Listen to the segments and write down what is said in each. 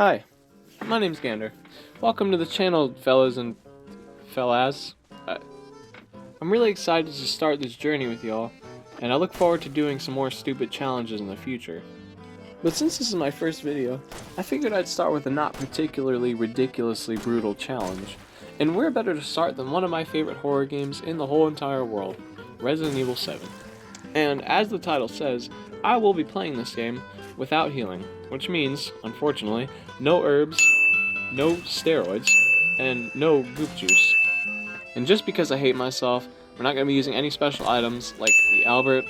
Hi, my name's Gander. Welcome to the channel, fellas and fellas. I'm really excited to start this journey with y'all, and I look forward to doing some more stupid challenges in the future. But since this is my first video, I figured I'd start with a not particularly ridiculously brutal challenge. And where better to start than one of my favorite horror games in the whole entire world, Resident Evil 7. And as the title says, I will be playing this game without healing, which means, unfortunately, no herbs, no steroids, and no goop juice. And just because I hate myself, we're not going to be using any special items like the Albert,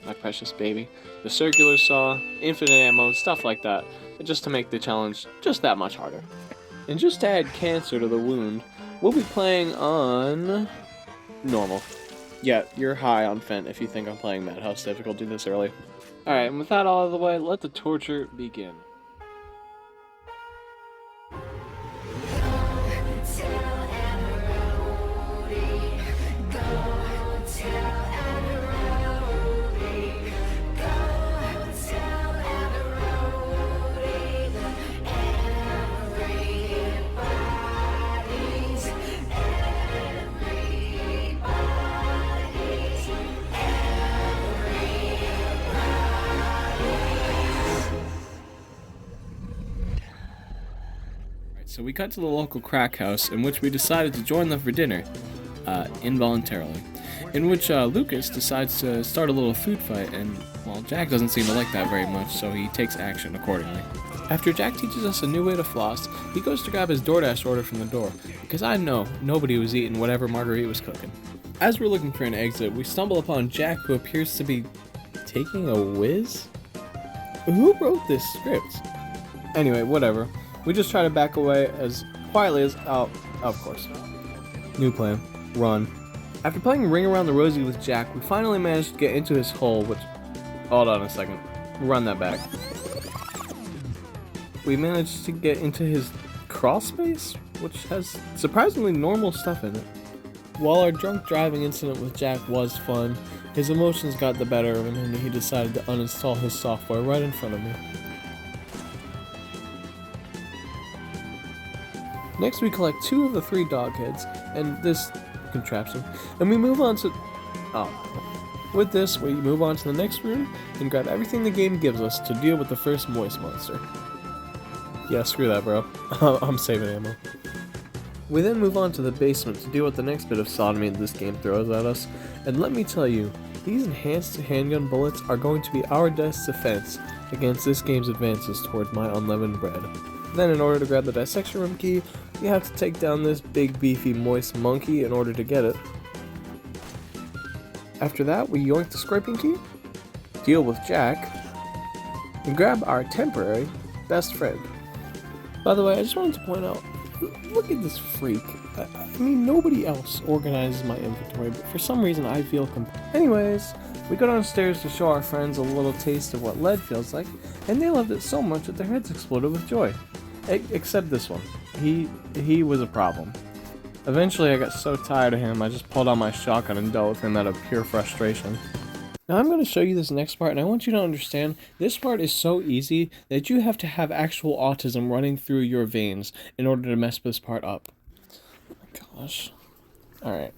my precious baby, the circular saw, infinite ammo, stuff like that, just to make the challenge just that much harder. And just to add cancer to the wound, we'll be playing on normal. Yeah, you're high on Fent if you think I'm playing Madhouse difficulty this early. Alright, and with that all out of the way, let the torture begin. So we cut to the local crack house, in which we decided to join them for dinner, involuntarily. In which Lucas decides to start a little food fight, and, well, Jack doesn't seem to like that very much, so he takes action accordingly. After Jack teaches us a new way to floss, he goes to grab his DoorDash order from the door, because I know nobody was eating whatever Marguerite was cooking. As we're looking for an exit, we stumble upon Jack, who appears to be taking a whiz? Who wrote this script? Anyway, whatever. We just try to back away as quietly as... oh, of course. New plan. Run. After playing Ring Around the Rosie with Jack, we finally managed to get into his hole, which... hold on a second. Run that back. We managed to get into his crawl space, which has surprisingly normal stuff in it. While our drunk driving incident with Jack was fun, his emotions got the better of him and he decided to uninstall his software right in front of me. Next we collect 2 of the 3 dog heads, and this contraption, and we move on to... oh. With this, we move on to the next room, and grab everything the game gives us to deal with the first moist monster. Yeah, screw that, bro. I'm saving ammo. We then move on to the basement to deal with the next bit of sodomy that this game throws at us, and let me tell you, these enhanced handgun bullets are going to be our best defense against this game's advances toward my unleavened bread. Then in order to grab the dissection room key, we have to take down this big beefy moist monkey in order to get it. After that, we yoink the scraping key, deal with Jack, and grab our temporary best friend. By the way, I just wanted to point out, look at this freak. I mean, nobody else organizes my inventory, but for some reason I feel Anyways, we go downstairs to show our friends a little taste of what lead feels like, and they loved it so much that their heads exploded with joy. Except this one. He was a problem. Eventually I got so tired of him, I just pulled out my shotgun and dealt with him out of pure frustration. Now I'm going to show you this next part, and I want you to understand, this part is so easy that you have to have actual autism running through your veins in order to mess this part up. Oh my gosh. Alright.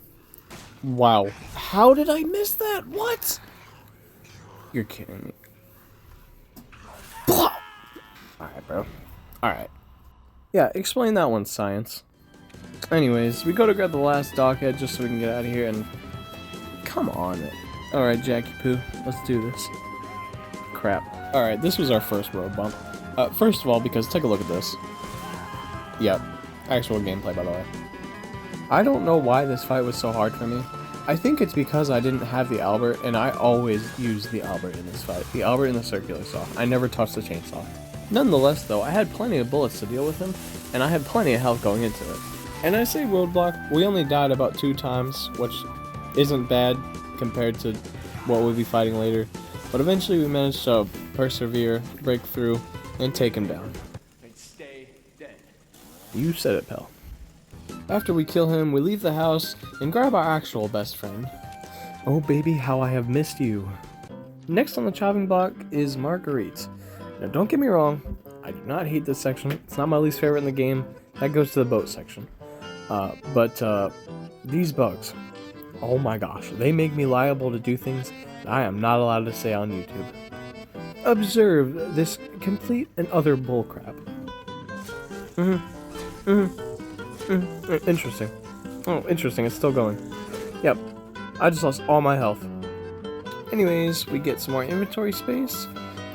Wow. How did I miss that? What? You're kidding me. Alright, bro. Alright. Yeah, explain that one, science. Anyways, we go to grab the last doghead just so we can get out of here and... come on. Alright, Jackie Poo, let's do this. Crap. Alright, this was our first road bump. First of all, because take a look at this. Yep. Actual gameplay, by the way. I don't know why this fight was so hard for me. I think it's because I didn't have the Albert, and I always use the Albert in this fight. The Albert and the circular saw. I never touched the chainsaw. Nonetheless, though, I had plenty of bullets to deal with him, and I had plenty of health going into it. And I say roadblock, we only died about 2 times, which isn't bad compared to what we'll be fighting later. But eventually we managed to persevere, break through, and take him down. And stay dead. You said it, pal. After we kill him, we leave the house and grab our actual best friend. Oh baby, how I have missed you. Next on the chopping block is Marguerite. Now don't get me wrong, I do not hate this section. It's not my least favorite in the game. That goes to the boat section. But these bugs, oh my gosh, they make me liable to do things that I am not allowed to say on YouTube. Observe this complete and utter bullcrap. Interesting. Oh, interesting, it's still going. Yep, I just lost all my health. Anyways, we get some more inventory space,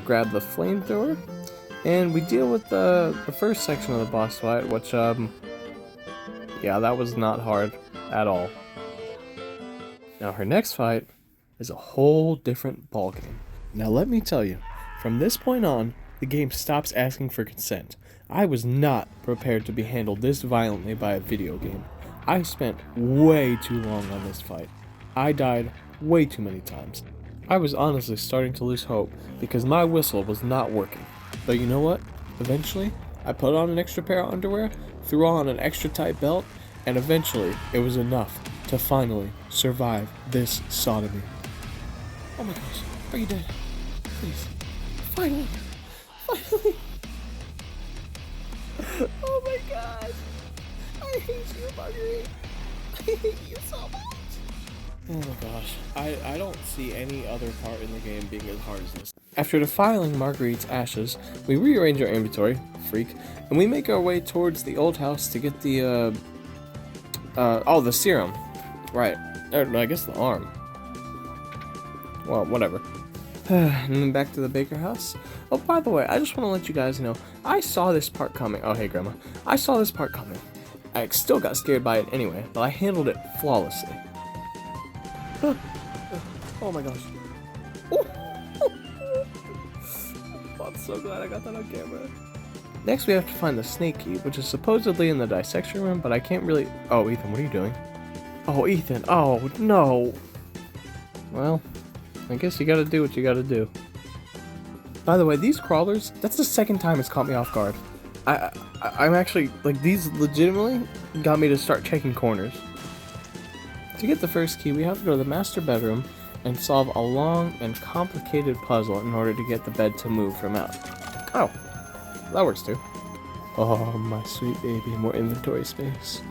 grab the flamethrower, and we deal with the first section of the boss fight, which, yeah, that was not hard at all. Now her next fight is a whole different ballgame. Now let me tell you, from this point on, the game stops asking for consent. I was not prepared to be handled this violently by a video game. I spent way too long on this fight. I died way too many times. I was honestly starting to lose hope because my whistle was not working. But you know what? Eventually, I put on an extra pair of underwear, threw on an extra tight belt, and eventually it was enough to finally survive this sodomy. Oh my gosh, are you dead? Please. Finally. Finally. Oh my gosh. I hate you, Marguerite. I hate you so much. Oh my gosh. I don't see any other part in the game being as hard as this. After defiling Marguerite's ashes, we rearrange our inventory, freak, and we make our way towards the old house to get the, the serum. Right. Or, I guess the arm. Well, whatever. And then back to the Baker house. Oh, by the way, I just want to let you guys know, I saw this part coming. Oh, hey, Grandma. I saw this part coming. I still got scared by it anyway, but I handled it flawlessly. Oh my gosh. Oh, I'm so glad I got that on camera. Next, we have to find the snake key, which is supposedly in the dissection room, but I can't really... Oh, Ethan, what are you doing? Oh, Ethan. Oh, no. Well, I guess you gotta do what you gotta do. By the way, these crawlers, that's the second time it's caught me off guard. I'm actually, like, these legitimately got me to start checking corners. To get the first key, we have to go to the master bedroom and solve a long and complicated puzzle in order to get the bed to move from out. Oh, that works too. Oh, my sweet baby, more inventory space.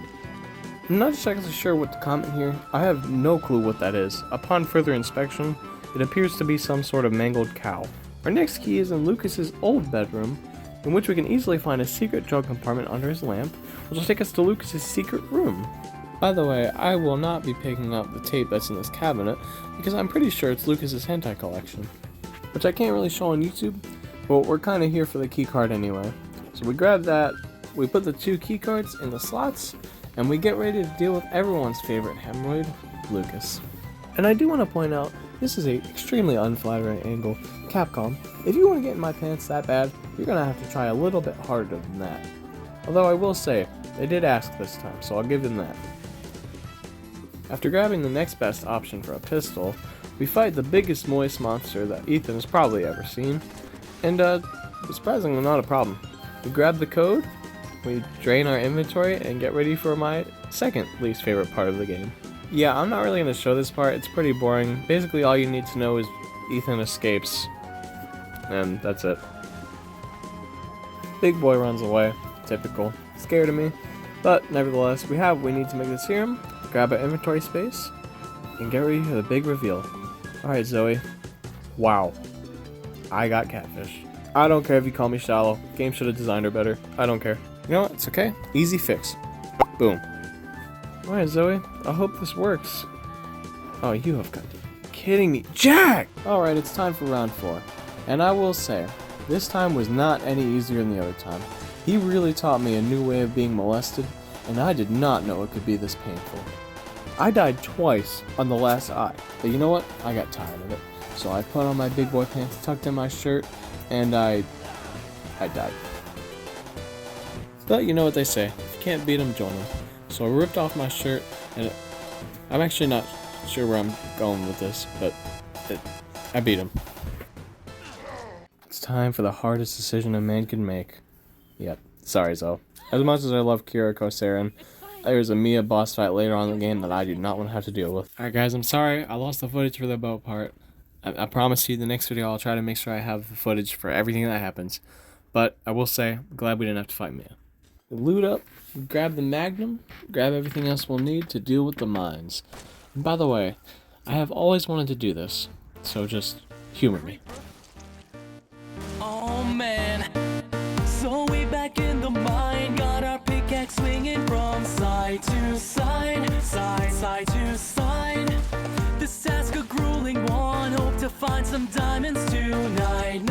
I'm not exactly sure what to comment here. I have no clue what that is. Upon further inspection, it appears to be some sort of mangled cow. Our next key is in Lucas's old bedroom, in which we can easily find a secret drug compartment under his lamp, which will take us to Lucas's secret room. By the way, I will not be picking up the tape that's in this cabinet, because I'm pretty sure it's Lucas's hentai collection, which I can't really show on YouTube, but we're kind of here for the key card anyway. So we grab that, we put the 2 key cards in the slots, and we get ready to deal with everyone's favorite hemorrhoid, Lucas. And I do want to point out, this is an extremely unflattering angle. Capcom, if you want to get in my pants that bad, you're going to have to try a little bit harder than that. Although I will say, they did ask this time, so I'll give them that. After grabbing the next best option for a pistol, we fight the biggest moist monster that Ethan has probably ever seen, and surprisingly not a problem. We grab the code, we drain our inventory, and get ready for my second least favorite part of the game. Yeah, I'm not really going to show this part, it's pretty boring. Basically all you need to know is Ethan escapes, and that's it. Big boy runs away, typical. Scared of me, but nevertheless, we have what we need to make the serum, grab our inventory space, and get ready for the big reveal. Alright, Zoe. Wow. I got catfish. I don't care if you call me shallow. Game should have designed her better. I don't care. You know what? It's okay. Easy fix. Boom. Alright, Zoe. I hope this works. Oh, you have got to be kidding me. Jack! Alright, it's time for round 4. And I will say, this time was not any easier than the other time. He really taught me a new way of being molested, and I did not know it could be this painful. I died twice on the last eye, but you know what? I got tired of it. So I put on my big boy pants, tucked in my shirt, and I died. But you know what they say, if you can't beat them, join them. So I ripped off my shirt, and I'm actually not sure where I'm going with this, but I beat him. It's time for the hardest decision a man can make. Yep, sorry Zoe. As much as I love Kiriko Saren, there's a Mia boss fight later on in the game that I do not want to have to deal with. Alright guys, I'm sorry, I lost the footage for the boat part. I promise you the next video I'll try to make sure I have the footage for everything that happens. But I will say, I'm glad we didn't have to fight Mia. Loot up, grab the Magnum, grab everything else we'll need to deal with the mines. And by the way, I have always wanted to do this, so just humor me. Oh man, so we back in the mine, got our pickaxe swinging from side to side, side to side. This task a grueling one, hope to find some diamonds tonight,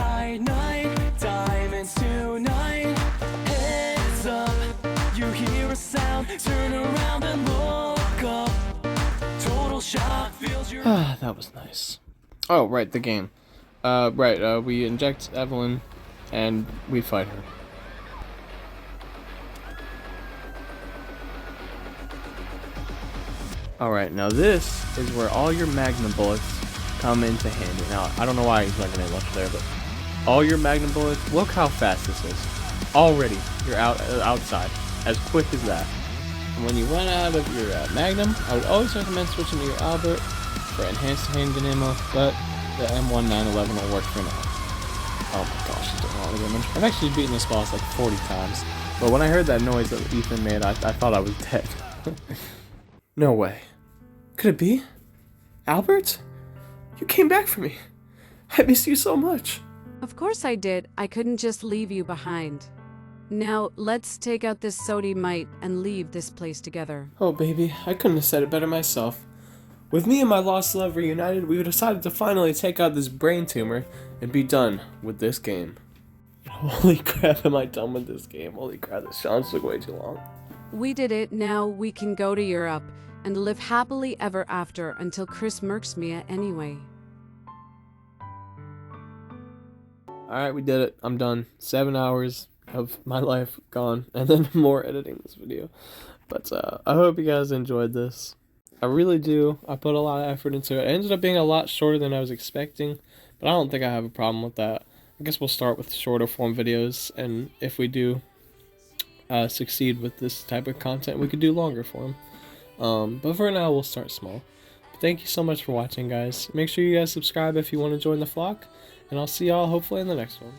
diamonds tonight. Heads up, you hear a sound, turn around and look up. Total shock fills your... That was nice. Oh, right, the game. We inject Evelyn, and we fight her. Alright, now this is where all your Magnum bullets come into handy. Now, I don't know why he's not going to much there, but all your Magnum bullets, look how fast this is. Already, you're outside, as quick as that. And when you run out of your Magnum, I would always recommend switching to your Albert for enhanced handgun ammo, but the M1911 will work for now. Oh my gosh, it's doing all the damage. I've actually beaten this boss like 40 times, but when I heard that noise that Ethan made, I thought I was dead. No way. Could it be? Albert? You came back for me. I missed you so much. Of course I did. I couldn't just leave you behind. Now, let's take out this sodimite and leave this place together. Oh, baby, I couldn't have said it better myself. With me and my lost love reunited, we decided to finally take out this brain tumor and be done with this game. Holy crap, am I done with this game? Holy crap, this challenge took way too long. We did it. Now we can go to Europe and live happily ever after until Chris murks Mia anyway. Alright, we did it. I'm done. 7 hours of my life gone, and then more editing this video. But I hope you guys enjoyed this. I really do. I put a lot of effort into it. It ended up being a lot shorter than I was expecting, but I don't think I have a problem with that. I guess we'll start with shorter form videos, and if we do succeed with this type of content, we could do longer form. But for now, we'll start small. But thank you so much for watching, guys. Make sure you guys subscribe if you want to join the flock, and I'll see y'all hopefully in the next one.